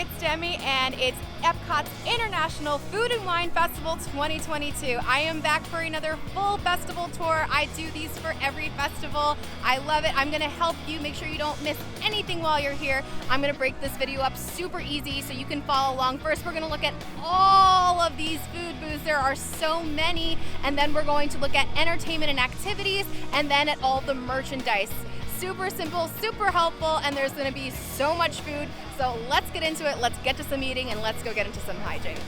it's Demi, and it's Epcot's International Food and Wine Festival 2022. I am back for another full festival tour. I do these for every festival. I love it. I'm gonna help you make sure you don't miss anything while you're here. I'm gonna break this video up super easy so you can follow along. First, we're gonna look at all of these food booths. There are so many. And then we're going to look at entertainment and activities, and then at all the merchandise. Super simple, super helpful, and there's gonna be so much food. So let's get into it, let's get to some eating, and let's go get into some hijinks.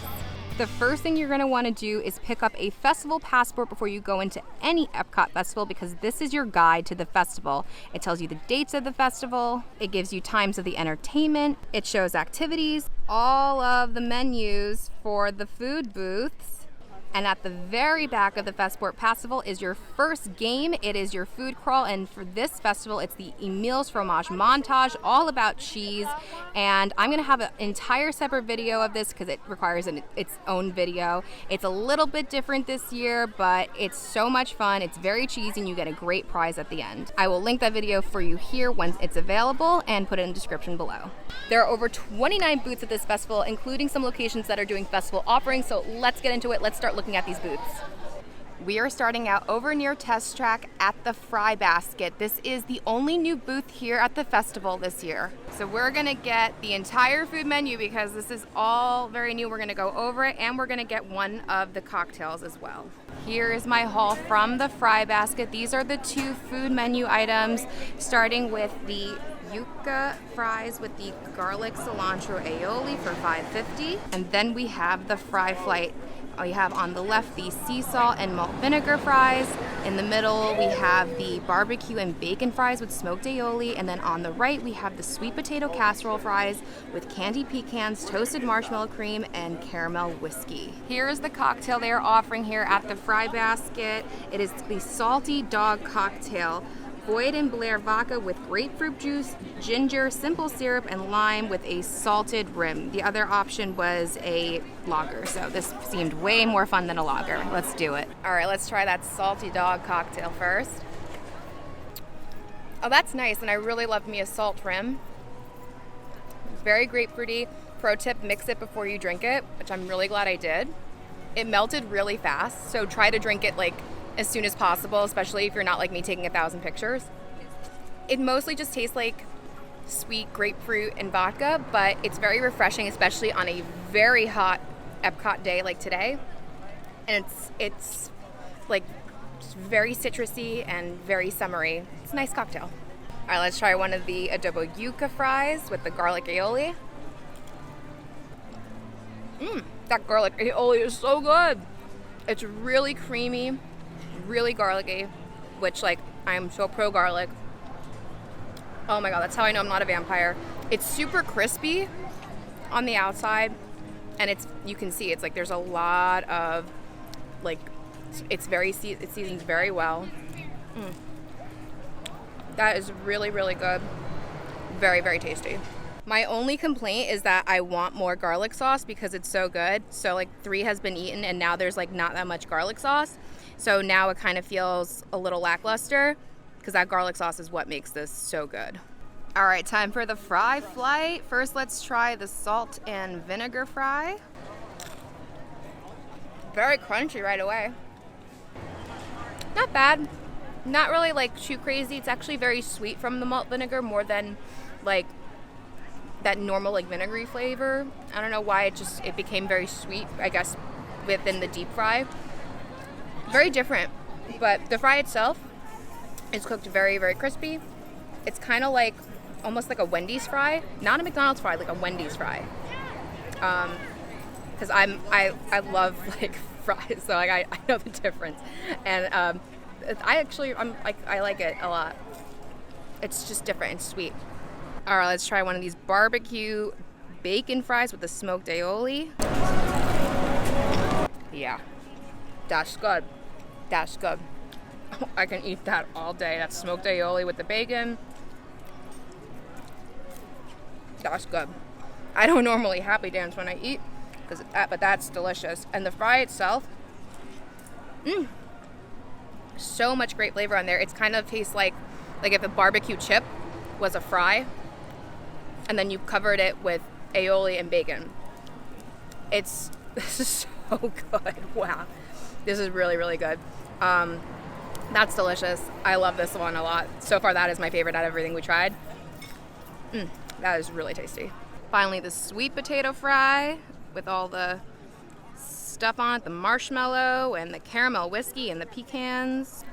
The first thing you're gonna wanna do is pick up a festival passport before you go into any Epcot festival, because this is your guide to the festival. It tells you the dates of the festival, it gives you times of the entertainment, it shows activities, all of the menus for the food booths. And at the very back of the Festport Festival is your first game. It is your food crawl, and for this festival, it's the Emil's Fromage Montage, all about cheese. And I'm gonna have an entire separate video of this because it requires its own video. It's a little bit different this year, but it's so much fun. It's very cheesy, and you get a great prize at the end. I will link that video for you here once it's available and put it in the description below. There are over 29 booths at this festival, including some locations that are doing festival offerings, so let's get into it. Let's start looking at these booths. We are starting out over near Test Track at the Fry Basket. This is the only new booth here at the festival this year. So we're gonna get the entire food menu because this is all very new. We're gonna go over it, and we're gonna get one of the cocktails as well. Here is my haul from the Fry Basket. These are the two food menu items, starting with the yuca fries with the garlic cilantro aioli for $5.50. And then we have the fry flight. We have on the left the sea salt and malt vinegar fries. In the middle we have the barbecue and bacon fries with smoked aioli. And then on the right we have the sweet potato casserole fries with candied pecans, toasted marshmallow cream, and caramel whiskey. Here is the cocktail they are offering here at the Fry Basket. It is the Salty Dog Cocktail. Boyd and Blair vodka with grapefruit juice, ginger, simple syrup, and lime with a salted rim. The other option was a lager, so this seemed way more fun than a lager. Let's do it. All right, let's try that Salty Dog cocktail first. Oh, that's nice, and I really love me a salt rim. Very grapefruity. Pro tip, mix it before you drink it, which I'm really glad I did. It melted really fast, so try to drink it like as soon as possible, especially if you're not like me taking 1,000 pictures. It mostly just tastes like sweet grapefruit and vodka, but it's very refreshing, especially on a very hot Epcot day like today. And it's like very citrusy and very summery. It's a nice cocktail. All right, let's try one of the adobo yuca fries with the garlic aioli. That garlic aioli is so good. It's really creamy, really garlicky, which like I'm so pro garlic. Oh my god, that's how I know I'm not a vampire. It's super crispy on the outside, and you can see it's like there's a lot of like it seasons very well. That is really, really good. Very, very tasty. My only complaint is that I want more garlic sauce because it's so good. So like 3 has been eaten, and now there's like not that much garlic sauce. So now it kind of feels a little lackluster because that garlic sauce is what makes this so good. All right, time for the fry flight. First, let's try the salt and vinegar fry. Very crunchy right away. Not bad. Not really like too crazy. It's actually very sweet from the malt vinegar more than like that normal like vinegary flavor. I don't know why it became very sweet, I guess, within the deep fry. Very different, but the fry itself is cooked very, very crispy. It's kind of like almost like a Wendy's fry, not a McDonald's fry, like a Wendy's fry. Because I love like fries, so like I know the difference, and I like it a lot. It's just different and sweet. All right, let's try one of these barbecue bacon fries with the smoked aioli. Yeah, that's good. That's good. I can eat that all day. That smoked aioli with the bacon. That's good. I don't normally happy dance when I eat, but that's delicious. And the fry itself, so much great flavor on there. It's kind of tastes like if a barbecue chip was a fry, and then you covered it with aioli, and bacon. This is so good. Wow. This is really, really good. That's delicious. I love this one a lot. So far, that is my favorite out of everything we tried. That is really tasty. Finally, the sweet potato fry with all the stuff on it, the marshmallow and the caramel whiskey and the pecans.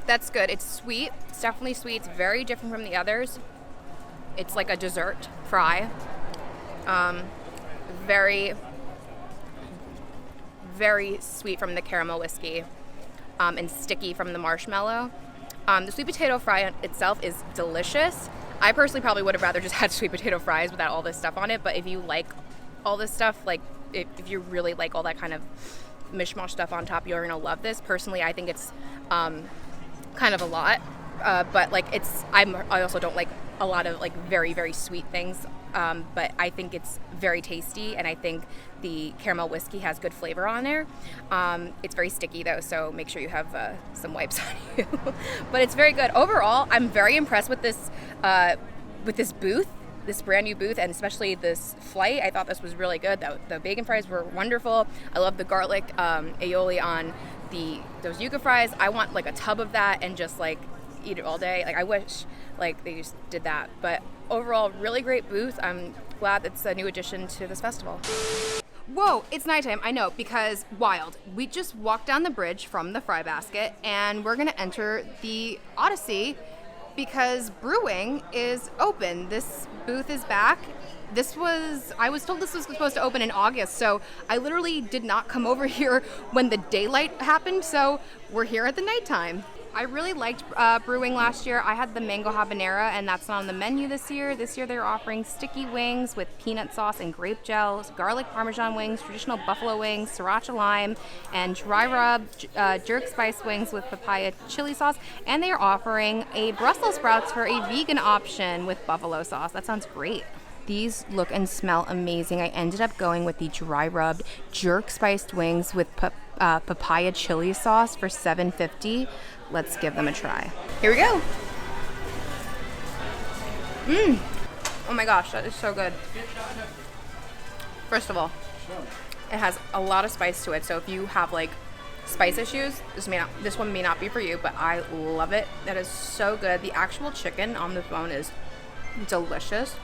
That's good. It's sweet. It's definitely sweet. It's very different from the others. It's like a dessert fry. Very, very sweet from the caramel whiskey, and sticky from the marshmallow. The sweet potato fry itself is delicious. I personally probably would have rather just had sweet potato fries without all this stuff on it, but if you like all this stuff, like if you really like all that kind of mishmash stuff on top, you're gonna love this. Personally, I think it's kind of a lot, but like I also don't like a lot of like very, very sweet things, but I think it's very tasty, and I think the caramel whiskey has good flavor on there. It's very sticky though, so make sure you have some wipes on you. But it's very good. Overall, I'm very impressed with this booth, this brand new booth, and especially this flight. I thought this was really good. The bacon fries were wonderful. I love the garlic aioli on those yuca fries. I want like a tub of that and just like eat it all day. Like I wish like they just did that. But overall, really great booth. I'm glad it's a new addition to this festival. Whoa, it's nighttime, I know, because wild. We just walked down the bridge from the Fry Basket and we're gonna enter the Odyssey because brewing is open. This booth is back. I was told this was supposed to open in August, so I literally did not come over here when the daylight happened, so we're here at the nighttime. I really liked brewing last year. I had the mango habanero, and that's not on the menu this year. This year they're offering sticky wings with peanut sauce and grape gels, garlic parmesan wings, traditional buffalo wings, sriracha lime, and dry rub jerk spice wings with papaya chili sauce. And they are offering a Brussels sprouts for a vegan option with buffalo sauce. That sounds great. These look and smell amazing. I ended up going with the dry rubbed jerk spiced wings with papaya chili sauce for $7.50. Let's give them a try. Here we go. Oh my gosh, that is so good. First of all, it has a lot of spice to it. So if you have like spice issues, this one may not be for you, but I love it. That is so good. The actual chicken on the bone is delicious.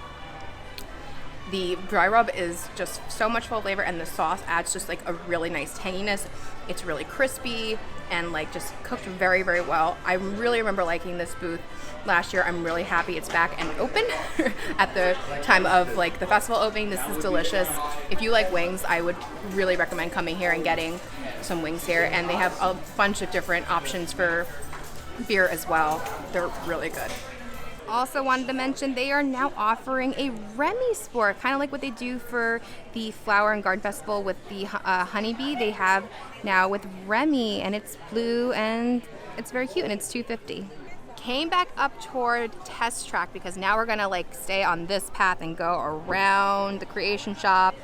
The dry rub is just so much full flavor, and the sauce adds just like a really nice tanginess. It's really crispy and like just cooked very, very well. I really remember liking this booth last year. I'm really happy it's back and open at the time of like the festival opening. This is delicious. If you like wings, I would really recommend coming here and getting some wings here. And they have a bunch of different options for beer as well. They're really good. Also wanted to mention they are now offering a Remy Sport, kind of like what they do for the Flower and Garden Festival with the honeybee. They have now with Remy, and it's blue and it's very cute, and it's $2.50. Came back up toward Test Track because now we're gonna like stay on this path and go around the Creation Shop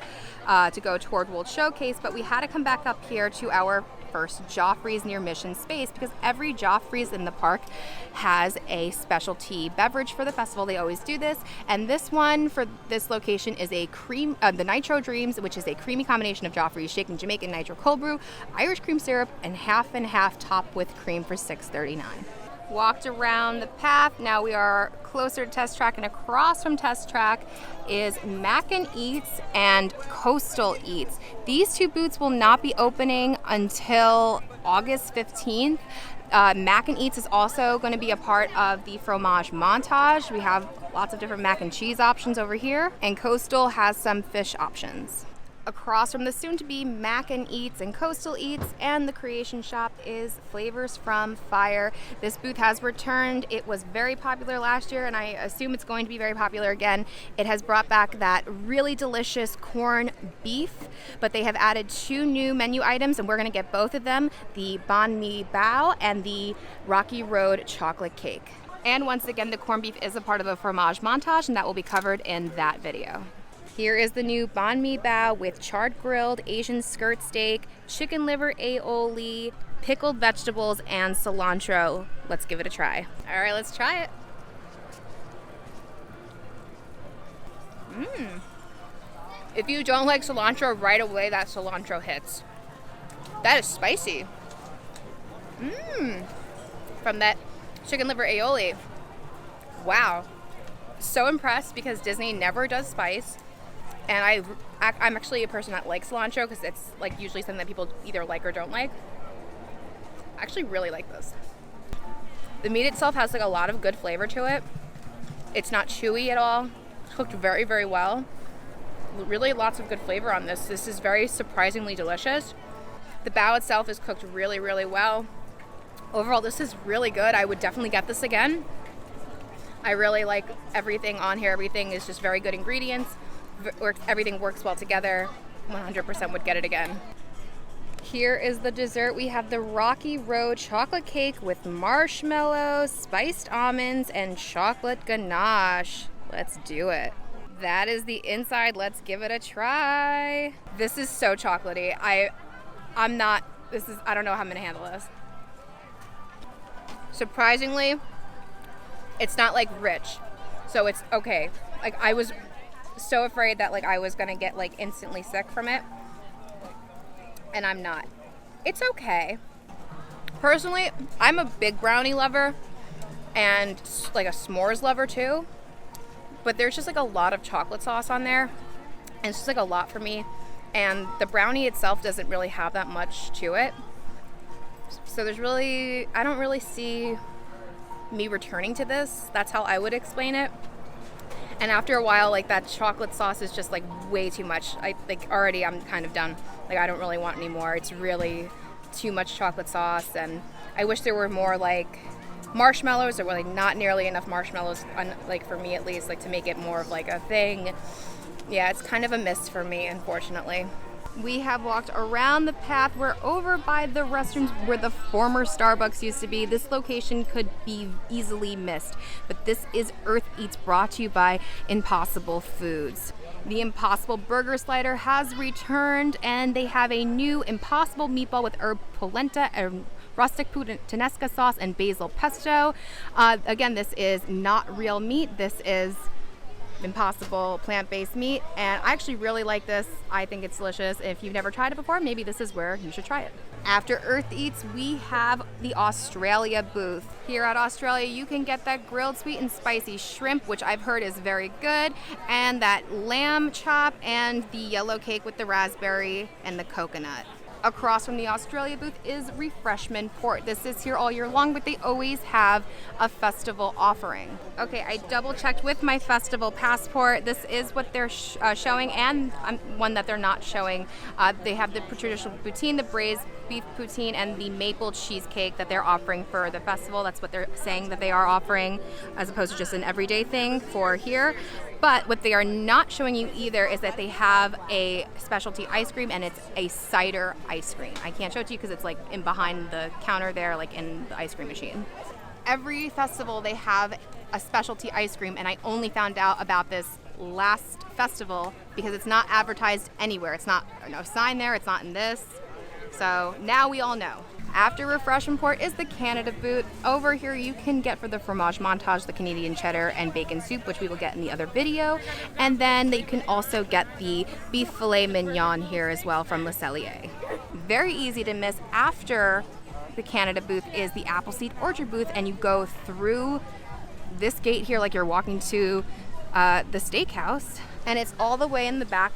to go toward World Showcase, but we had to come back up here to our first Joffrey's near Mission Space because every Joffrey's in the park has a specialty beverage for the festival. They always do this, and this one for this location is a the Nitro Dreams, which is a creamy combination of Joffrey's shaken Jamaican Nitro cold brew, Irish cream syrup, and half topped with cream for $6.39. Walked around the path. Now we are closer to Test Track, and across from Test Track is Mac and Eats and Coastal Eats. These two booths will not be opening until August 15th. Mac and Eats is also going to be a part of the fromage montage. We have lots of different mac and cheese options over here, and Coastal has some fish options. Across from the soon-to-be Mac and Eats and Coastal Eats and the Creation Shop is Flavors from Fire. This booth has returned. It was very popular last year, and I assume it's going to be very popular again. It has brought back that really delicious corned beef, but they have added 2 new menu items, and we're going to get both of them, the banh mi bao and the Rocky Road chocolate cake. And once again, the corned beef is a part of the fromage montage, and that will be covered in that video. Here is the new banh mi bao with charred grilled Asian skirt steak, chicken liver aioli, pickled vegetables and cilantro. Let's give it a try. All right, let's try it. If you don't like cilantro right away, that cilantro hits. That is spicy. From that chicken liver aioli. Wow. So impressed because Disney never does spice. And I'm actually a person that likes cilantro because it's like usually something that people either like or don't like. I actually really like this. The meat itself has like a lot of good flavor to it. It's not chewy at all. It's cooked very, very well. Really lots of good flavor on this. This is very surprisingly delicious. The bao itself is cooked really, really well. Overall, this is really good. I would definitely get this again. I really like everything on here. Everything is just very good ingredients. Everything works well together. 100% would get it again. Here is the dessert. We have the Rocky Road chocolate cake with marshmallows, spiced almonds, and chocolate ganache. Let's do it. That is the inside. Let's give it a try. This is so chocolatey. I don't know how I'm gonna handle this. Surprisingly, it's not like rich, so it's okay. Like I was so afraid that like I was gonna get like instantly sick from it, and I'm not. It's okay. Personally, I'm a big brownie lover and like a s'mores lover too, but there's just like a lot of chocolate sauce on there, and it's just like a lot for me, and the brownie itself doesn't really have that much to it. So I don't really see me returning to this. That's how I would explain it. And after a while, like that chocolate sauce is just like way too much. Already I'm kind of done. Like I don't really want any more. It's really too much chocolate sauce, and I wish there were more like marshmallows. There were like not nearly enough marshmallows, like for me at least, like to make it more of like a thing. Yeah, it's kind of a miss for me, unfortunately. We have walked around the path. We're over by the restrooms where the former Starbucks used to be. This location could be easily missed, but this is Earth Eats, brought to you by Impossible Foods. The Impossible Burger Slider has returned, and they have a new Impossible Meatball with herb polenta and rustic puttanesca sauce and basil pesto. Again, this is not real meat. This is Impossible plant-based meat, and I actually really like this. I think it's delicious. If you've never tried it before, maybe this is where you should try it. After Earth Eats, we have the Australia booth. Here at Australia, you can get that grilled sweet and spicy shrimp, which I've heard is very good, and that lamb chop and the yellow cake with the raspberry and the coconut. Across from the Australia booth is Refreshment Port. This is here all year long, but they always have a festival offering. Okay, I double checked with my festival passport. This is what they're showing, and one that they're not showing. They have the traditional poutine, the braised beef poutine, and the maple cheesecake that they're offering for the festival. That's what they're saying that they are offering, as opposed to just an everyday thing for here. But what they are not showing you either is that they have a specialty ice cream, and it's a cider ice cream. I can't show it to you because it's like in behind the counter there, like in the ice cream machine. Every festival they have a specialty ice cream, and I only found out about this last festival because it's not advertised anywhere. It's not no sign there. It's not in this. So now we all know. After Refreshment Port is the Canada booth. Over here you can get for the fromage montage the Canadian cheddar and bacon soup, which we will get in the other video. And then you can also get the beef filet mignon here as well from Le Cellier. Very easy to miss. After the Canada booth is the Appleseed Orchard booth, and you go through this gate here like you're walking to the steakhouse, and it's all the way in the back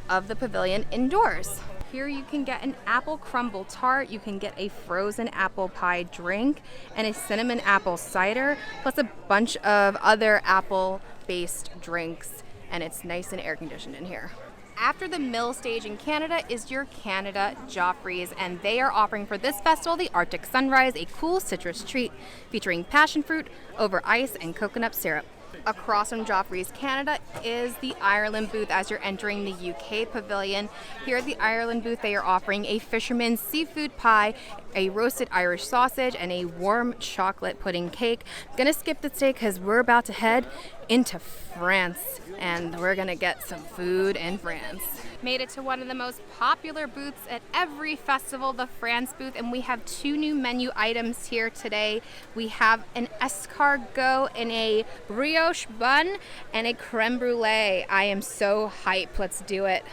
of the pavilion indoors. Here you can get an apple crumble tart, you can get a frozen apple pie drink, and a cinnamon apple cider, plus a bunch of other apple-based drinks, and it's nice and air-conditioned in here. After the Mill Stage in Canada is your Canada Joffrey's, and they are offering for this festival the Arctic Sunrise, a cool citrus treat featuring passion fruit over ice and coconut syrup. Across from Joffrey's Canada is the Ireland booth as you're entering the UK pavilion. Here at the Ireland booth, they are offering a fisherman's seafood pie, a roasted Irish sausage, and a warm chocolate pudding cake. I'm gonna skip the steak because we're about to head into France, and we're gonna get some food in France. Made it to one of the most popular booths at every festival, the France booth, and we have 2 new menu items here today. We have an escargot in a brioche bun and a creme brulee. I am so hyped. Let's do it.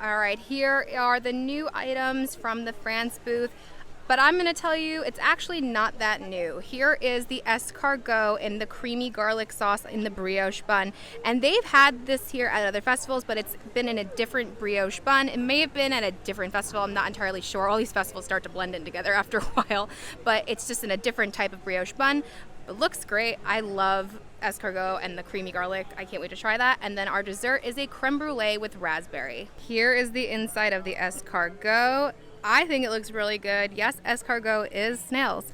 All right, here are the new items from the France booth. But I'm going to tell you, it's actually not that new. Here is the escargot in the creamy garlic sauce in the brioche bun. And they've had this here at other festivals, but it's been in a different brioche bun. It may have been at a different festival. I'm not entirely sure. All these festivals start to blend in together after a while. But it's just in a different type of brioche bun. It looks great. I love escargot and the creamy garlic. I can't wait to try that. And then our dessert is a creme brulee with raspberry. Here is the inside of the escargot. I think it looks really good. Yes, escargot is snails.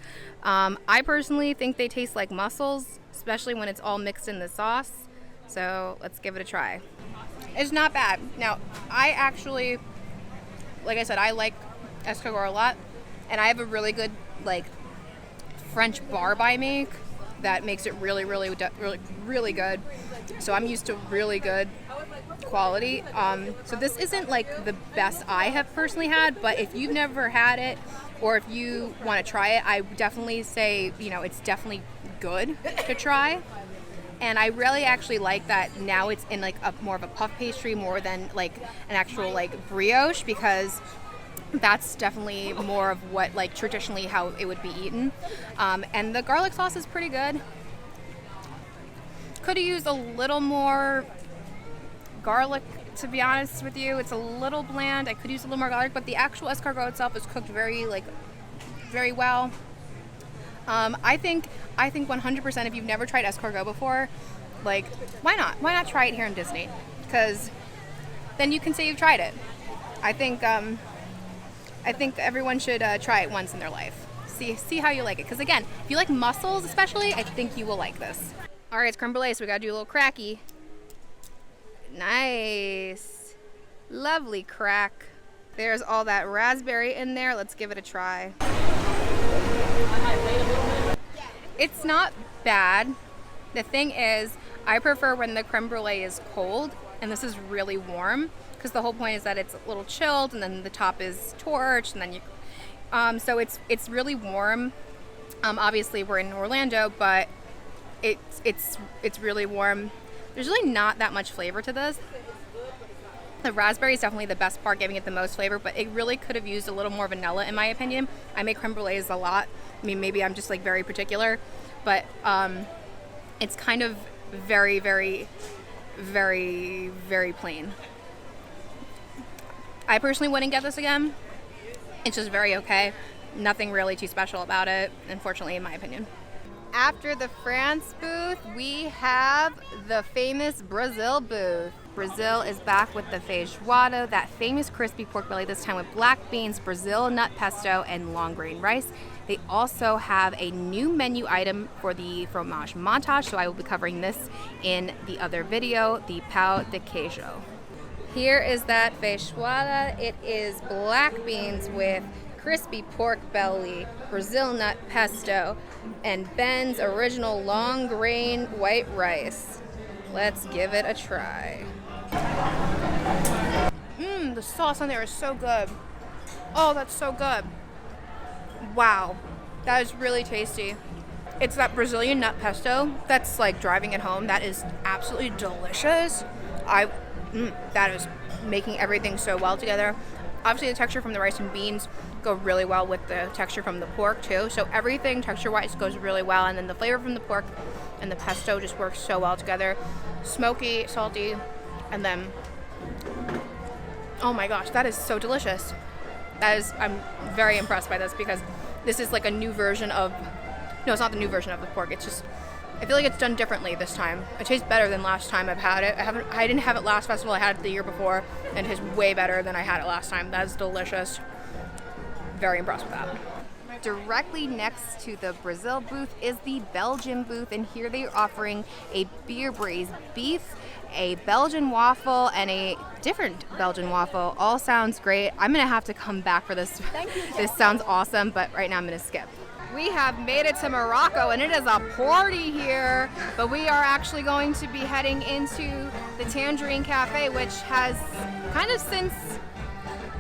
I personally think they taste like mussels, especially when it's all mixed in the sauce. So let's give it a try. It's not bad. Now, I actually, like I said, I like escargot a lot. And I have a really good, like, French barbe I make that makes it really, really, really, really good. So I'm used to really good quality. So this isn't like the best I have personally had, but if you've never had it or if you want to try it, I definitely say, you know, it's definitely good to try. And I really actually like that now it's in like a more of a puff pastry more than like an actual like brioche, because that's definitely more of what like traditionally how it would be eaten. And the garlic sauce is pretty good. Could have used a little more garlic, to be honest with you. It's a little bland. I could use a little more garlic, but the actual escargot itself is cooked very well. I think 100% if you've never tried escargot before, like, why not? Why not try it here in Disney? Because then you can say you've tried it. I think everyone should try it once in their life. See how you like it. Because again, if you like mussels especially, I think you will like this. All right, it's creme brulee, so we gotta do a little cracky. Nice. Lovely crack. There's all that raspberry in there. Let's give it a try. It's not bad. The thing is, I prefer when the creme brulee is cold and this is really warm, because the whole point is that it's a little chilled and then the top is torched and then you so it's really warm. Obviously we're in Orlando, but it's really warm. There's really not that much flavor to this. The raspberry is definitely the best part, giving it the most flavor, but it really could have used a little more vanilla in my opinion. I make creme brulees a lot. I mean, maybe I'm just like very particular, but it's kind of very, very, very, very plain. I personally wouldn't get this again. It's just very okay. Nothing really too special about it, unfortunately, in my opinion. After the France booth, we have the famous Brazil booth. Brazil is back with the feijoada, that famous crispy pork belly, this time with black beans, Brazil nut pesto, and long grain rice. They also have a new menu item for the fromage montage, so I will be covering this in the other video, the pão de queijo. Here is that feijoada. It is black beans with crispy pork belly, Brazil nut pesto, and Ben's original long grain white rice. Let's give it a try. The sauce on there is so good. Oh, that's so good. Wow, that is really tasty. It's that Brazilian nut pesto that's like driving it home. That is absolutely delicious. That is making everything so well together. Obviously the texture from the rice and beans go really well with the texture from the pork too. So everything texture-wise goes really well, and then the flavor from the pork and the pesto just works so well together. Smoky, salty, and then, oh my gosh, that is so delicious. I'm very impressed by this, because this is like a new version of, no, it's not the new version of the pork. It's just, I feel like it's done differently this time. It tastes better than last time I've had it. I didn't have it last festival. I had it the year before, and it tastes way better than I had it last time. That is delicious. Very impressed with that. Directly next to the Brazil booth is the Belgian booth, and here they are offering a beer braised beef, a Belgian waffle, and a different Belgian waffle. All sounds great. I'm gonna have to come back for this. Thank you. This sounds awesome, but right now I'm gonna skip. We have made it to Morocco and it is a party here, but we are actually going to be heading into the Tangerine Cafe, which has kind of since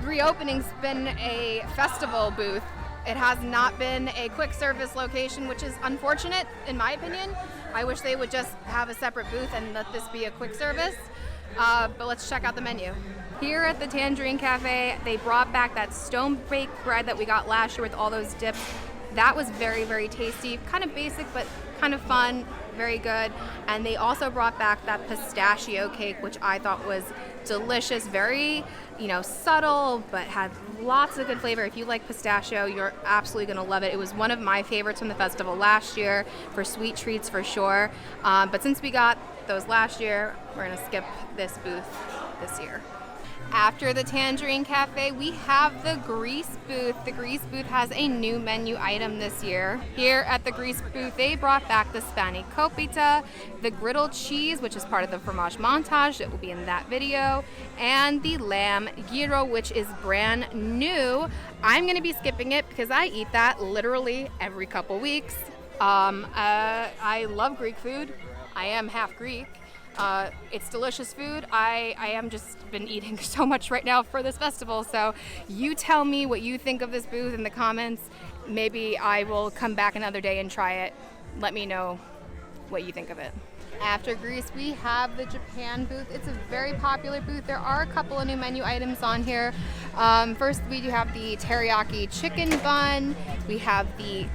reopening's been a festival booth. It has not been a quick service location, which is unfortunate in my opinion. I wish they would just have a separate booth and let this be a quick service, but let's check out the menu. Here at the Tangerine Cafe, they brought back that stone-baked bread that we got last year with all those dips. That was very, very tasty, kind of basic, but kind of fun, very good. And they also brought back that pistachio cake, which I thought was delicious, very, subtle, but had lots of good flavor. If you like pistachio, you're absolutely gonna love it. It was one of my favorites from the festival last year for sweet treats for sure. But since we got those last year, we're gonna skip this booth this year. After the Tangerine Cafe, we have the Greece booth. The Greece booth has a new menu item this year. Here at the Greece booth, they brought back the Spani Copita, the griddled cheese, which is part of the fromage montage that will be in that video, and the lamb gyro, which is brand new. I'm gonna be skipping it because I eat that literally every couple weeks. I love Greek food. I am half Greek. It's delicious food. I am just been eating so much right now for this festival. So you tell me what you think of this booth in the comments. Maybe I will come back another day and try it. Let me know what you think of it. After Greece, we have the Japan booth. It's a very popular booth. There are a couple of new menu items on here. First, we do have the teriyaki chicken bun. We have the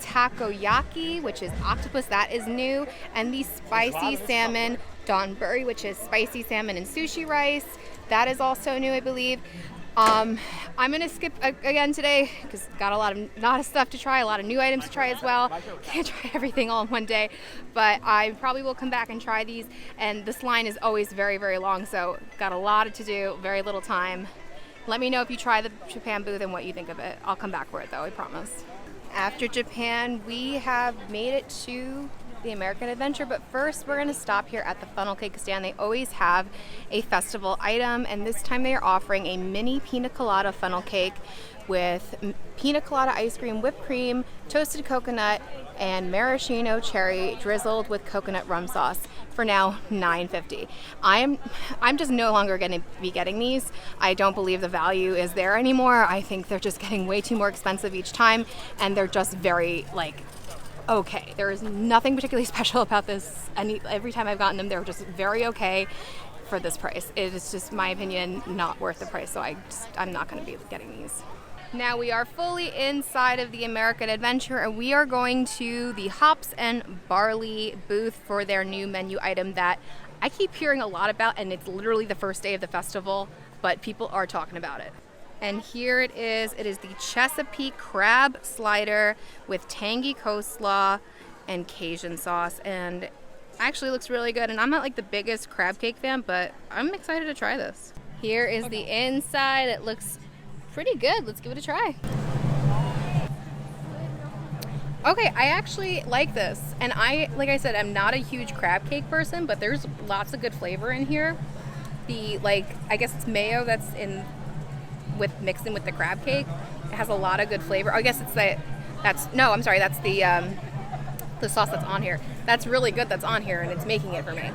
takoyaki, which is octopus, that is new, and the spicy salmon donburi, which is spicy salmon and sushi rice. That is also new, I believe. I'm gonna skip again today because got a lot of stuff to try, a lot of new items to try as well. Can't try everything all in one day, but I probably will come back and try these. And this line is always very, very long, so got a lot to do, very little time. Let me know if you try the Japan booth and what you think of it. I'll come back for it though, I promise. After Japan, we have made it to the American Adventure, but first we're going to stop here at the funnel cake stand. They always have a festival item, and this time they are offering a mini pina colada funnel cake with pina colada ice cream, whipped cream, toasted coconut, and maraschino cherry drizzled with coconut rum sauce. For now, $9.50. I'm just no longer going to be getting these. I don't believe the value is there anymore. I think they're just getting way too more expensive each time, and they're just very okay. There is nothing particularly special about this. Every time I've gotten them, they're just very okay for this price. It is just, my opinion, not worth the price. So I'm not going to be getting these. Now we are fully inside of the American Adventure, and we are going to the hops and barley booth for their new menu item that I keep hearing a lot about, and it's literally the first day of the festival, but people are talking about it. And here it is. It is the Chesapeake crab slider with tangy coleslaw and Cajun sauce, and actually looks really good. And I'm not the biggest crab cake fan, but I'm excited to try this. Here is the inside. It looks pretty good. Let's give it a try. Okay, I actually like this. And like I said, I'm not a huge crab cake person, but there's lots of good flavor in here. The, I guess it's mayo that's mixed in with the crab cake. It has a lot of good flavor. I guess it's that's the sauce that's on here. That's really good that's on here, and it's making it for me.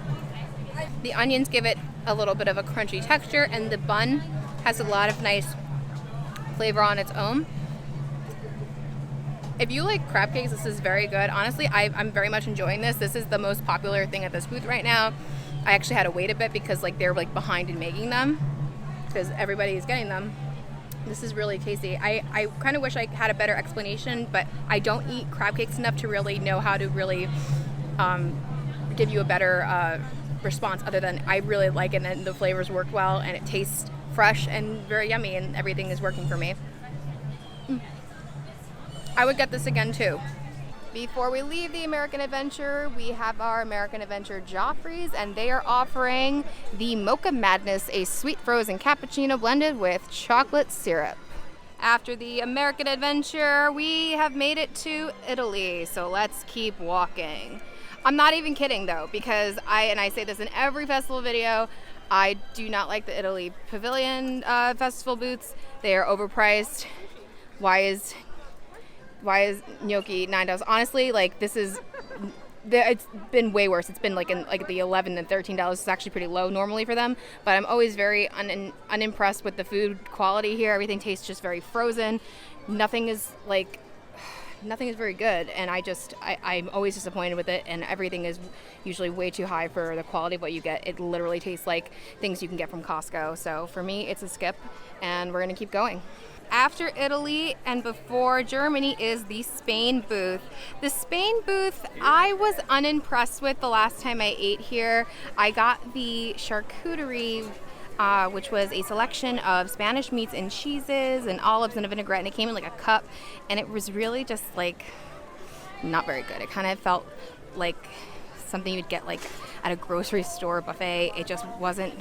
The onions give it a little bit of a crunchy texture, and the bun has a lot of nice flavor on its own. If you like crab cakes, this is very good. Honestly, I'm very much enjoying this. This is the most popular thing at this booth right now. I actually had to wait a bit because they're behind in making them because everybody is getting them. This is really tasty. I kind of wish I had a better explanation, but I don't eat crab cakes enough to really know how to really give you a better response other than I really like it and the flavors work well and it tastes fresh and very yummy and everything is working for me. I would get this again too. Before we leave the American Adventure, we have our American Adventure Joffrey's, and they are offering the Mocha Madness, a sweet frozen cappuccino blended with chocolate syrup. After the American Adventure, we have made it to Italy, so let's keep walking. I'm not even kidding though, because I say this in every festival video, I do not like the Italy Pavilion festival booths. They are overpriced. Why is why is gnocchi $9? Honestly, like this is, it's been way worse. It's been like in like the $11 and $13. It's actually pretty low normally for them, but I'm always very unimpressed with the food quality here. Everything tastes just very frozen. Nothing is very good, and I'm always disappointed with it, and everything is usually way too high for the quality of what you get. It literally tastes like things you can get from Costco. So for me, it's a skip, and we're gonna keep going. After Italy and before Germany is the Spain booth. The Spain booth, I was unimpressed with the last time I ate here. I got the charcuterie, which was a selection of Spanish meats and cheeses and olives and a vinaigrette, and it came in like a cup, and it was really just like not very good. It kind of felt like something you'd get like at a grocery store buffet. It just wasn't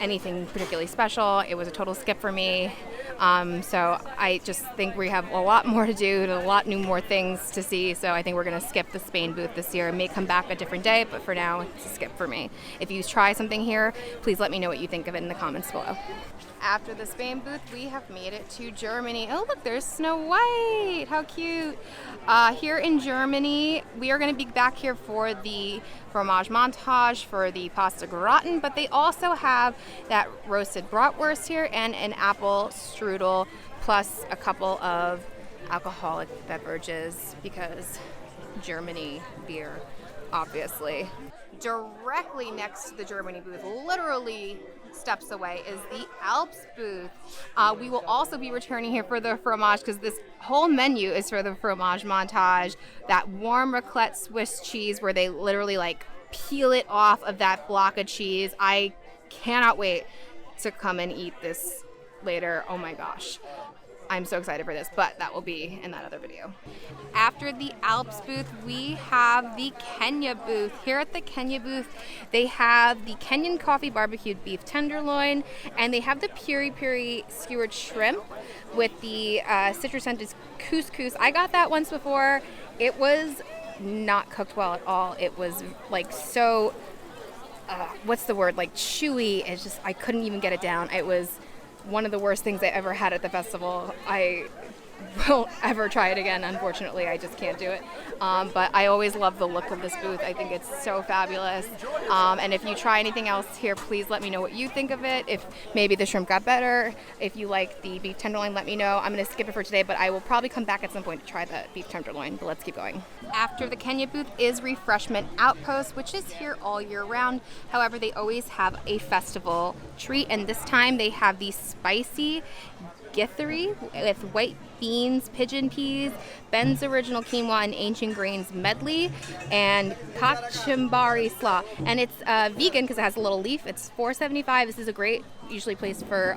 anything particularly special. It was a total skip for me. So I just think we have a lot more to do, a lot more things to see. So I think we're going to skip the Spain booth this year. It may come back a different day, but for now, it's a skip for me. If you try something here, please let me know what you think of it in the comments below. After the Spain booth, we have made it to Germany. Oh, look, there's Snow White. How cute. Here in Germany, we are going to be back here for the fromage montage, for the pasta gratin, but they also have that roasted bratwurst here and an apple strudel, plus a couple of alcoholic beverages, because Germany beer, obviously. Directly next to the Germany booth, literally steps away, is the Alps booth. We will also be returning here for the fromage, because this whole menu is for the fromage montage. That warm raclette Swiss cheese where they literally like peel it off of that block of cheese. I cannot wait to come and eat this later. Oh my gosh. I'm so excited for this, but that will be in that other video. After the Alps booth, we have the Kenya booth. Here at the Kenya booth, they have the Kenyan coffee barbecued beef tenderloin, and they have the piri piri skewered shrimp with the citrus scented couscous. I got that once before. It was not cooked well at all. It was like so, what's the word? Like chewy. It's just, I couldn't even get it down. It was one of the worst things I ever had at the festival. I won't ever try it again, unfortunately. I just can't do it. But I always love the look of this booth. I think it's so fabulous. And if you try anything else here, please let me know what you think of it. If maybe the shrimp got better. If you like the beef tenderloin, let me know. I'm going to skip it for today, but I will probably come back at some point to try the beef tenderloin. But let's keep going. After the Kenya booth is Refreshment Outpost, which is here all year round. However, they always have a festival treat, and this time they have the spicy githeri with white beans, pigeon peas, Ben's Original Quinoa and Ancient Grains medley, and kachumbari slaw. And it's vegan because it has a little leaf. It's $4.75. This is a great usually place for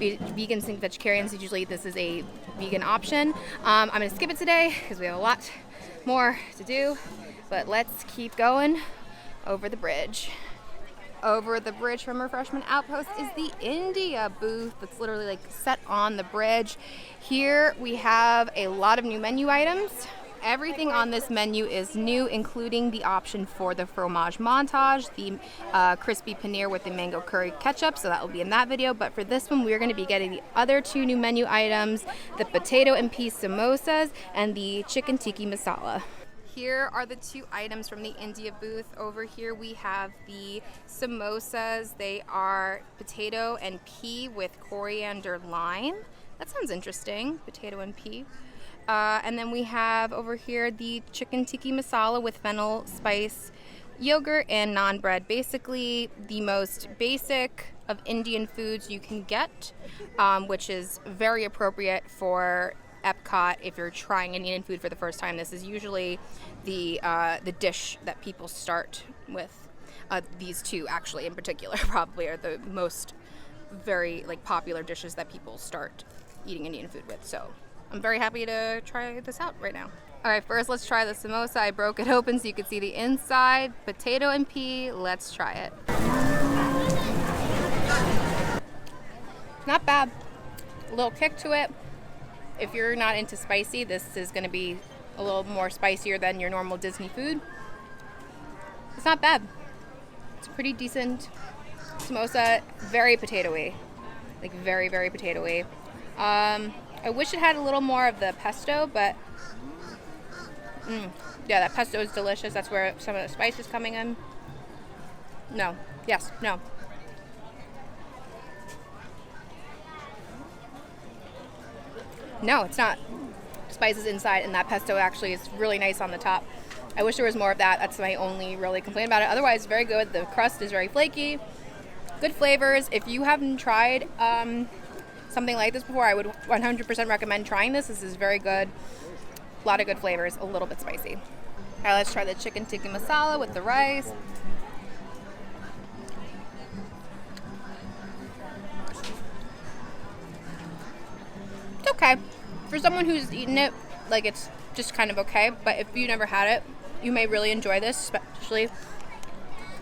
vegans and vegetarians. Usually this is a vegan option. I'm going to skip it today because we have a lot more to do, but let's keep going over the bridge. Over the bridge from Refreshment Outpost is the India booth that's literally like set on the bridge. Here we have a lot of new menu items. Everything on this menu is new, including the option for the fromage montage, the crispy paneer with the mango curry ketchup, so that will be in that video. But for this one, we're going to be getting the other two new menu items, the potato and pea samosas and the chicken tikka masala. Here are the two items from the India booth. Over here we have the samosas. They are potato and pea with coriander lime. That sounds interesting, potato and pea. And then we have over here the chicken tikka masala with fennel spice, yogurt, and naan bread. Basically the most basic of Indian foods you can get, which is very appropriate for Epcot if you're trying Indian food for the first time. This is usually the dish that people start with. These two actually in particular probably are the most very like popular dishes that people start eating Indian food with. So I'm very happy to try this out right now. All right, first let's try the samosa. I broke it open so you can see the inside. Potato and pea, let's try it. Not bad. A little kick to it. If you're not into spicy, this is going to be a little more spicier than your normal Disney food. It's not bad. It's a pretty decent samosa. Very potato-y. Like very, very potato-y. I wish it had a little more of the pesto, but yeah, that pesto is delicious. That's where some of the spice is coming in. No. Yes. No. No, it's not. Spice is inside, and that pesto actually is really nice on the top. I wish there was more of that. That's my only really complaint about it. Otherwise, very good. The crust is very flaky. Good flavors. If you haven't tried something like this before, I would 100% recommend trying this. This is very good. A lot of good flavors. A little bit spicy. All right, let's try the chicken tikka masala with the rice. It's okay. For someone who's eaten it, like, it's just kind of okay. But if you never had it, you may really enjoy this, especially.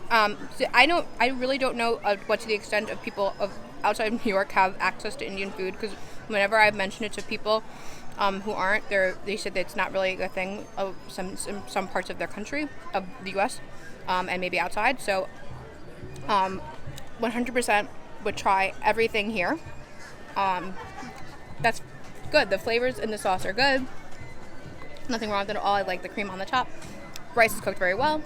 So I really don't know what to the extent of people of outside of New York have access to Indian food, because whenever I've mentioned it to people who aren't, they said that it's not really a thing of some parts of their country, of the U.S., and maybe outside. So 100% would try everything here. That's good. The flavors in the sauce are good. Nothing wrong with it at all. I like the cream on the top. Rice is cooked very well.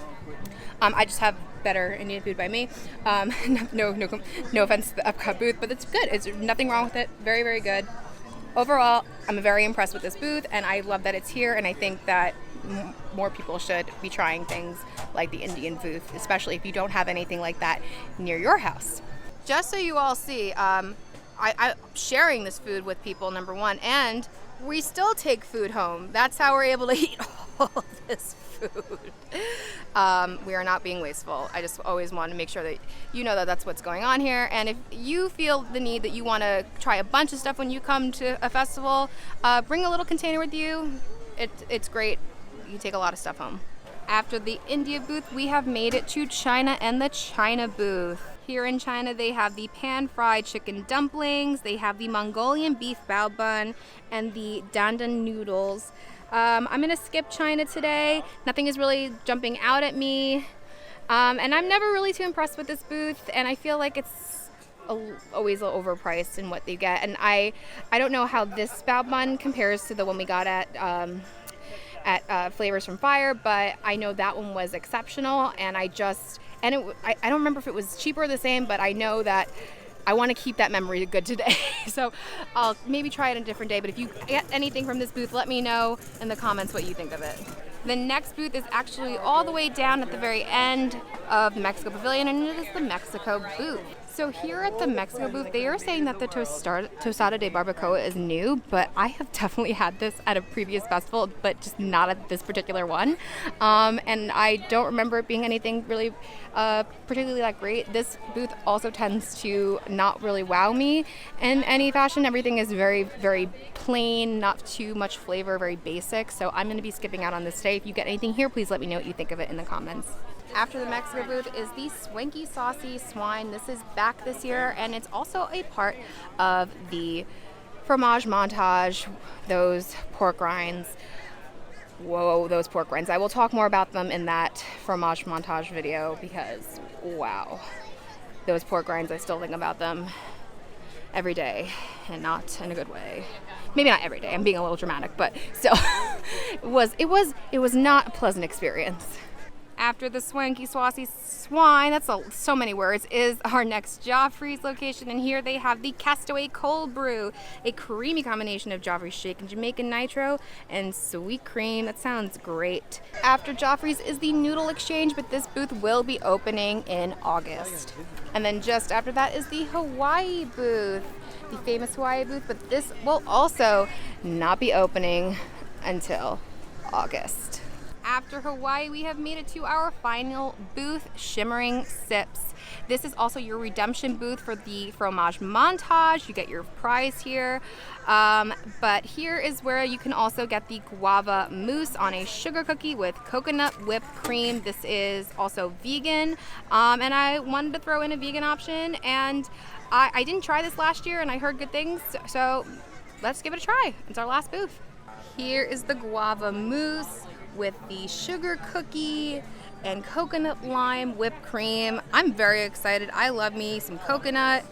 I just have better Indian food by me. No offense to the Epcot booth, but it's good. It's nothing wrong with it. Very, very good. Overall, I'm very impressed with this booth, and I love that it's here, and I think that more people should be trying things like the Indian booth, especially if you don't have anything like that near your house. Just so you all see, I'm sharing this food with people, number one, and we still take food home. That's how we're able to eat all of this food. We are not being wasteful. I just always want to make sure that you know that that's what's going on here. And if you feel the need that you want to try a bunch of stuff when you come to a festival, bring a little container with you. It's great. You take a lot of stuff home. After the India booth, we have made it to China and the China booth. Here in China, they have the pan-fried chicken dumplings, they have the Mongolian beef bao bun, and the dandan noodles. I'm going to skip China today. Nothing is really jumping out at me. And I'm never really too impressed with this booth, and I feel like it's always a little overpriced in what they get. And I don't know how this bao bun compares to the one we got at Flavors from Fire, but I know that one was exceptional, and I don't remember if it was cheaper or the same, but I know that I want to keep that memory good today. So I'll maybe try it a different day, but if you get anything from this booth, let me know in the comments what you think of it. The next booth is actually all the way down at the very end of the Mexico Pavilion, and it is the Mexico booth. So here at the Mexico booth, they are saying that the tostada de barbacoa is new, but I have definitely had this at a previous festival, but just not at this particular one. And I don't remember it being anything really particularly that great. This booth also tends to not really wow me in any fashion. Everything is very, very plain, not too much flavor, very basic. So I'm going to be skipping out on this today. If you get anything here, please let me know what you think of it in the comments. After the Mexico booth is the Swanky Saucy Swine. This is back this year, and it's also a part of the fromage montage, those pork rinds. Whoa, those pork rinds. I will talk more about them in that fromage montage video because, wow, those pork rinds, I still think about them every day, and not in a good way. Maybe not every day, I'm being a little dramatic, but still, it was not a pleasant experience. After the Swanky Saucy Swine, that's so many words, is our next Joffrey's location. And here they have the Castaway Cold Brew, a creamy combination of Joffrey's Shaken Jamaican Nitro and sweet cream. That sounds great. After Joffrey's is the Noodle Exchange, but this booth will be opening in August. And then just after that is the Hawaii booth, the famous Hawaii booth, but this will also not be opening until August. After Hawaii, we have made it to our final booth, Shimmering Sips. This is also your redemption booth for the fromage montage. You get your prize here. But here is where you can also get the guava mousse on a sugar cookie with coconut whipped cream. This is also vegan. And I wanted to throw in a vegan option. And I didn't try this last year, and I heard good things. So let's give it a try. It's our last booth. Here is the guava mousse with the sugar cookie and coconut lime whipped cream. I'm very excited. I love me some coconut.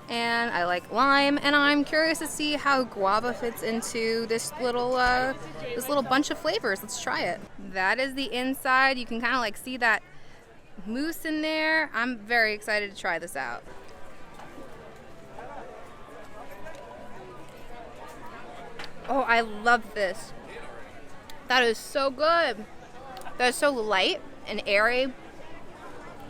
and I like lime, and I'm curious to see how guava fits into this little bunch of flavors. Let's try it. That is the inside. You can kind of like see that mousse in there. I'm very excited to try this out. Oh, I love this. That is so good. That is so light and airy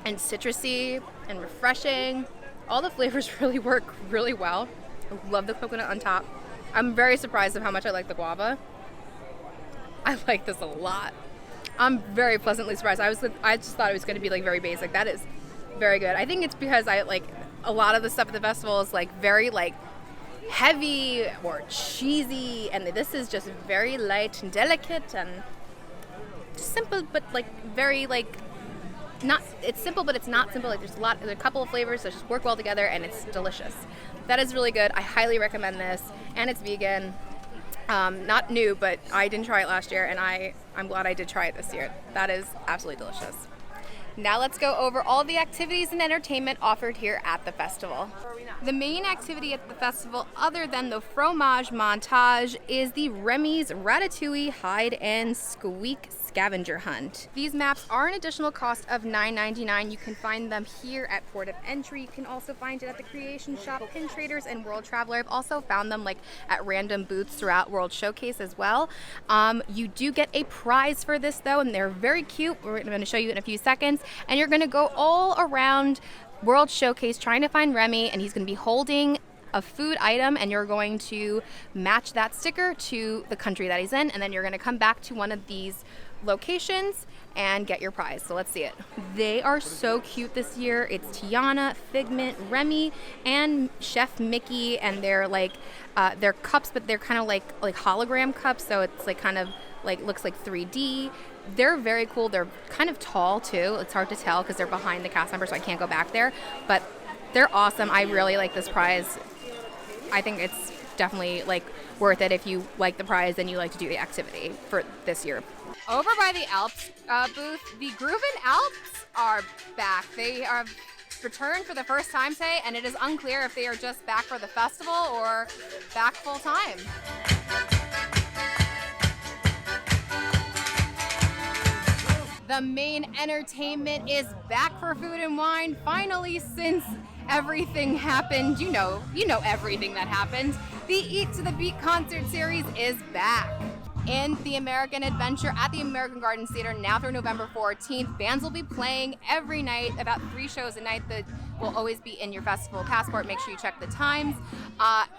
and citrusy and refreshing. All the flavors really work really well. I love the coconut on top. I'm very surprised of how much I like the guava. I like this a lot. I'm very pleasantly surprised. I just thought it was going to be like very basic. That is very good. I think it's because I like a lot of the stuff at the festival is like very like heavy or cheesy, and this is just very light and delicate and simple, but like very like not. It's simple, but it's not simple. Like there's a couple of flavors that just work well together, and it's delicious. That is really good. I highly recommend this, and it's vegan. Not new, but I didn't try it last year, and I'm glad I did try it this year. That is absolutely delicious. Now let's go over all the activities and entertainment offered here at the festival. The main activity at the festival, other than the fromage montage, is the Remy's Ratatouille Hide and Squeak Scavenger Hunt. These maps are an additional cost of $9.99. You can find them here at Port of Entry. You can also find it at the Creation Shop, Pin Traders, and World Traveler. I've also found them like at random booths throughout World Showcase as well. You do get a prize for this though, and they're very cute. We're going to show you in a few seconds. And you're going to go all around World Showcase trying to find Remy, and he's going to be holding a food item, and you're going to match that sticker to the country that he's in, and then you're going to come back to one of these locations and get your prize. So let's see it. They are so cute this year. It's Tiana, Figment, Remy, and Chef Mickey, and they're like they're cups, but they're kind of like hologram cups, so it's like kind of like looks like 3D. They're very cool. They're kind of tall too. It's hard to tell because they're behind the cast member, so I can't go back there. But they're awesome. I really like this prize. I think it's definitely like worth it if you like the prize and you like to do the activity for this year. Over by the Alps booth, the Grooven Alps are back. They are returned for the first time today, and it is unclear if they are just back for the festival or back full time. The main entertainment is back for Food and Wine, finally, since everything happened. You know everything that happened. The Eat to the Beat concert series is back. In the American Adventure at the American Gardens Theater now through November 14th. Bands will be playing every night, about 3 shows a night that will always be in your festival passport. Make sure you check the times.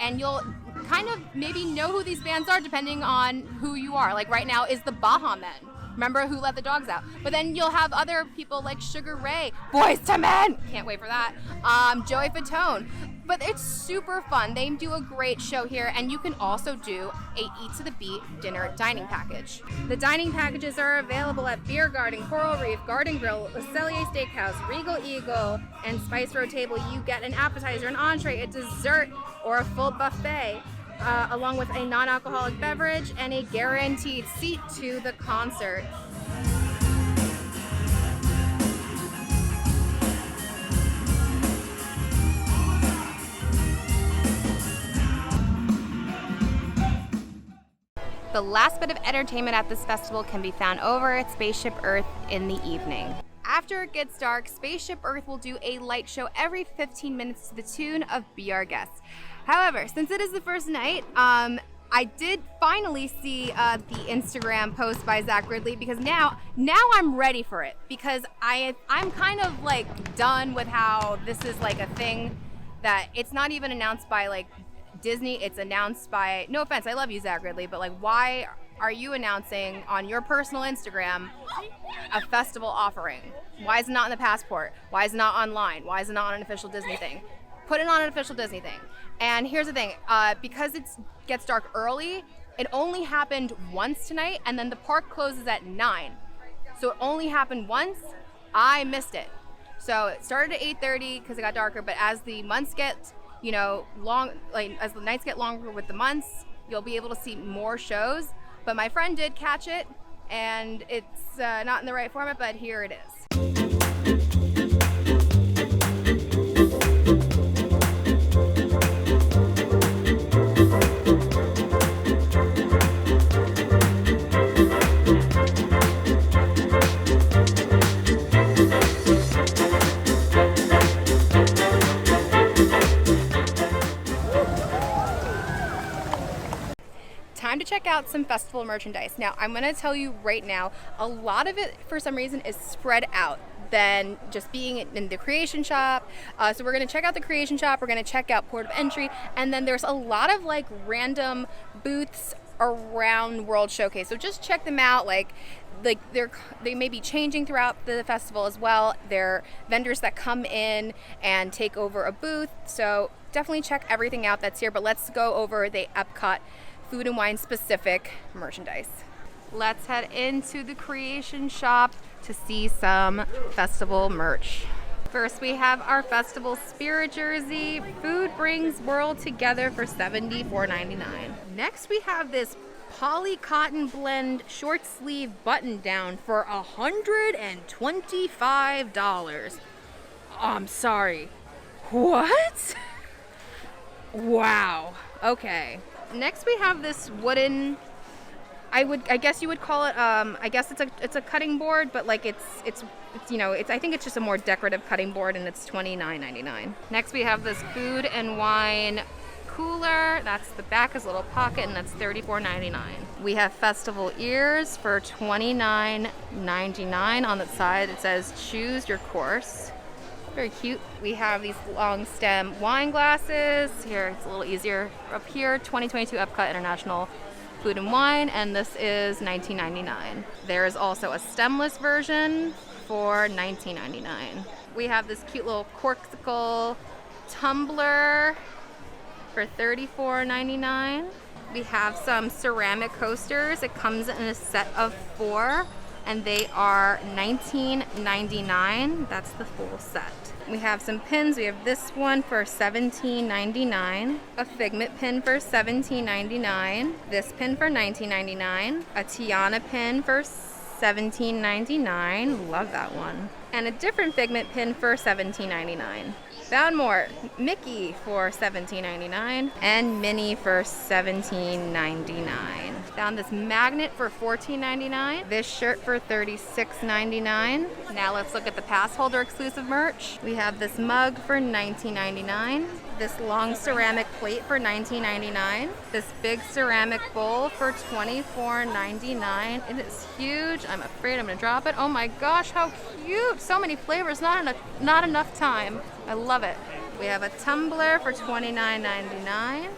And you'll kind of maybe know who these bands are depending on who you are. Like right now is the Baha Men. Remember Who Let the Dogs Out? But then you'll have other people like Sugar Ray, Boyz II Men. Can't wait for that. Joey Fatone. But it's super fun. They do a great show here, and you can also do a Eat to the Beat dinner dining package. The dining packages are available at Beer Garden, Coral Reef, Garden Grill, Le Cellier Steakhouse, Regal Eagle, and Spice Road Table. You get an appetizer, an entree, a dessert, or a full buffet, along with a non-alcoholic beverage and a guaranteed seat to the concert. The last bit of entertainment at this festival can be found over at Spaceship Earth in the evening. After it gets dark, Spaceship Earth will do a light show every 15 minutes to the tune of Be Our Guest. However, since it is the first night, I did finally see the Instagram post by Zach Ridley, because now I'm ready for it, because I'm kind of like done with how this is like a thing that it's not even announced by like Disney, it's announced by, no offense, I love you, Zach Ridley, but like, why are you announcing on your personal Instagram a festival offering? Why is it not in the passport? Why is it not online? Why is it not on an official Disney thing? Put it on an official Disney thing. And here's the thing, because it gets dark early, it only happened once tonight, and then the park closes at 9. So it only happened once. I missed it. So it started at 8:30 because it got darker, but as the months get long, like as the nights get longer with the months, you'll be able to see more shows. But my friend did catch it, and it's not in the right format, but here it is. time to check out some festival merchandise. Now, I'm going to tell you right now, a lot of it, for some reason, is spread out than just being in the creation shop. So we're going to check out the creation shop. We're going to check out port of entry. And then there's a lot of like random booths around World Showcase. So just check them out. Like they may be changing throughout the festival as well. They're vendors that come in and take over a booth. So definitely check everything out that's here. But let's go over the Epcot food and wine specific merchandise. Let's head into the creation shop to see some festival merch. First, we have our festival spirit jersey. Food brings world together for $74.99. Next, we have this poly cotton blend short sleeve button down for $125. I'm sorry. What? Wow. Okay. Next, we have this wooden, I guess you would call it, I guess it's a cutting board, but like it's I think it's just a more decorative cutting board, and it's $29.99. Next we have this food and wine cooler. That's the back is a little pocket, and that's $34.99. We have festival ears for $29.99. On the side it says choose your course. Very cute. We have these long stem wine glasses. Here it's a little easier up here. 2022 Epcot International Food and Wine, and this is $19.99. There is also a stemless version for $19.99. We have this cute little corksicle tumbler for $34.99. We have some ceramic coasters. It comes in a set of 4, and they are $19.99. That's the full set. We have some pins. We have this one for $17.99, a Figment pin for $17.99, this pin for $19.99, a Tiana pin for $17.99, love that one, and a different Figment pin for $17.99. Found more. Mickey for $17.99 and Minnie for $17.99. Found this magnet for $14.99. This shirt for $36.99. Now let's look at the pass holder exclusive merch. We have this mug for $19.99. This long ceramic plate for $19.99. This big ceramic bowl for $24.99. It is huge. I'm afraid I'm gonna drop it. Oh my gosh, how cute! So many flavors. Not enough time. I love it. We have a tumbler for $29.99.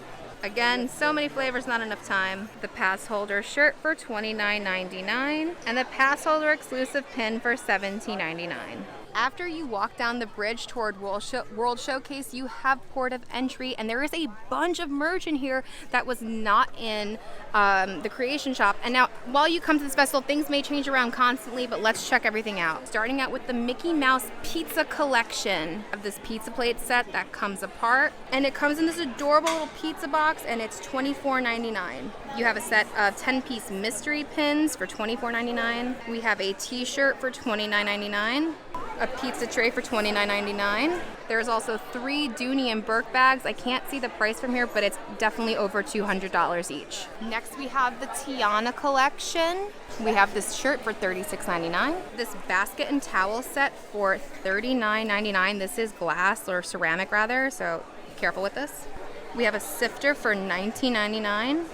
Again, so many flavors, not enough time. The pass holder shirt for $29.99 and the pass holder exclusive pin for $17.99. After you walk down the bridge toward World Showcase, you have port of entry, and there is a bunch of merch in here that was not in the creation shop. And now, while you come to this festival, things may change around constantly, but let's check everything out. Starting out with the Mickey Mouse Pizza Collection. I have this pizza plate set that comes apart, and it comes in this adorable little pizza box, and it's $24.99. You have a set of 10-piece mystery pins for $24.99. We have a t-shirt for $29.99. A pizza tray for $29.99. There's also 3 Dooney and Burke bags. I can't see the price from here, but it's definitely over $200 each. Next, we have the Tiana collection. We have this shirt for $36.99. This basket and towel set for $39.99. This is glass or ceramic rather, so careful with this. We have a sifter for $19.99.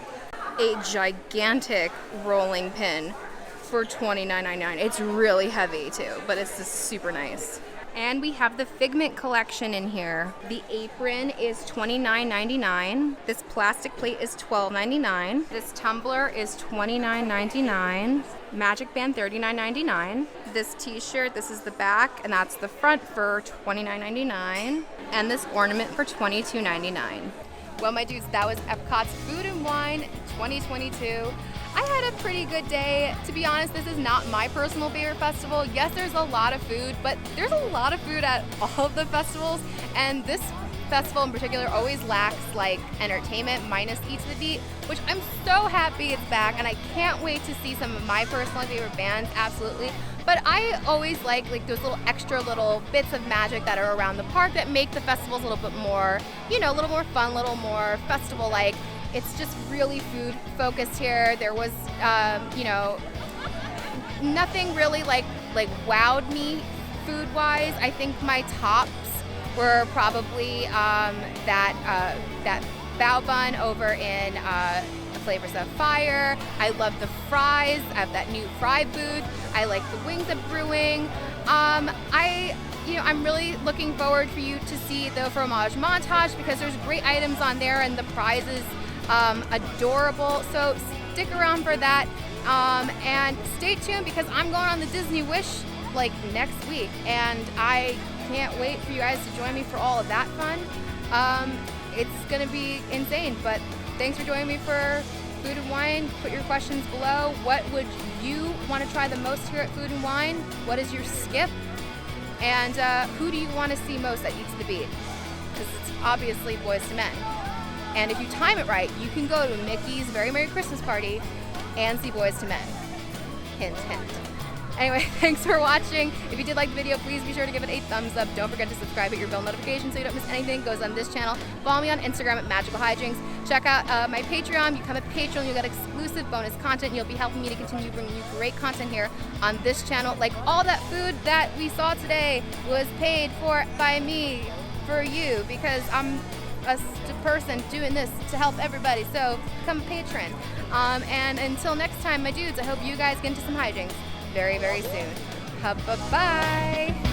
A gigantic rolling pin for $29.99. It's really heavy too, but it's just super nice. And we have the Figment collection in here. The apron is $29.99. This plastic plate is $12.99. This tumbler is $29.99. Magic band $39.99. This t-shirt, this is the back and that's the front for $29.99. And this ornament for $22.99. Well, my dudes, that was Epcot's Food and Wine 2022. I had a pretty good day. To be honest, this is not my personal favorite festival. Yes, there's a lot of food, but there's a lot of food at all of the festivals, and this festival in particular always lacks like entertainment minus Eat to the Beat, which I'm so happy it's back, and I can't wait to see some of my personal favorite bands, absolutely. But I always like those little extra little bits of magic that are around the park that make the festivals a little bit more, a little more fun, a little more festival-like. It's just really food focused here. There was, nothing really like wowed me food-wise. I think my tops were probably that bao bun over in flavors of fire. I love the fries. I have that new fry booth. I like the wings at Brewing. I'm really looking forward for you to see the fromage montage because there's great items on there and the prize is adorable. So stick around for that and stay tuned because I'm going on the Disney Wish like next week and I can't wait for you guys to join me for all of that fun. It's gonna be insane, but thanks for joining me for Food and Wine. Put your questions below. What would you want to try the most here at Food and Wine? What is your skip? And who do you want to see most that Eats the Beat? Because it's obviously Boys to Men. And if you time it right, you can go to Mickey's Very Merry Christmas Party and see Boys to Men. Hint, hint. Anyway, thanks for watching. If you did like the video, please be sure to give it a thumbs up. Don't forget to subscribe, hit your bell notification so you don't miss anything that goes on this channel. Follow me on Instagram at Magical Hijinx. Check out my Patreon. You become a patron, you'll get exclusive bonus content. You'll be helping me to continue bringing you great content here on this channel. Like all that food that we saw today was paid for by me, for you, because I'm a person doing this to help everybody. So become a patron. And until next time, my dudes, I hope you guys get into some hijinks very, very soon. Bye-bye.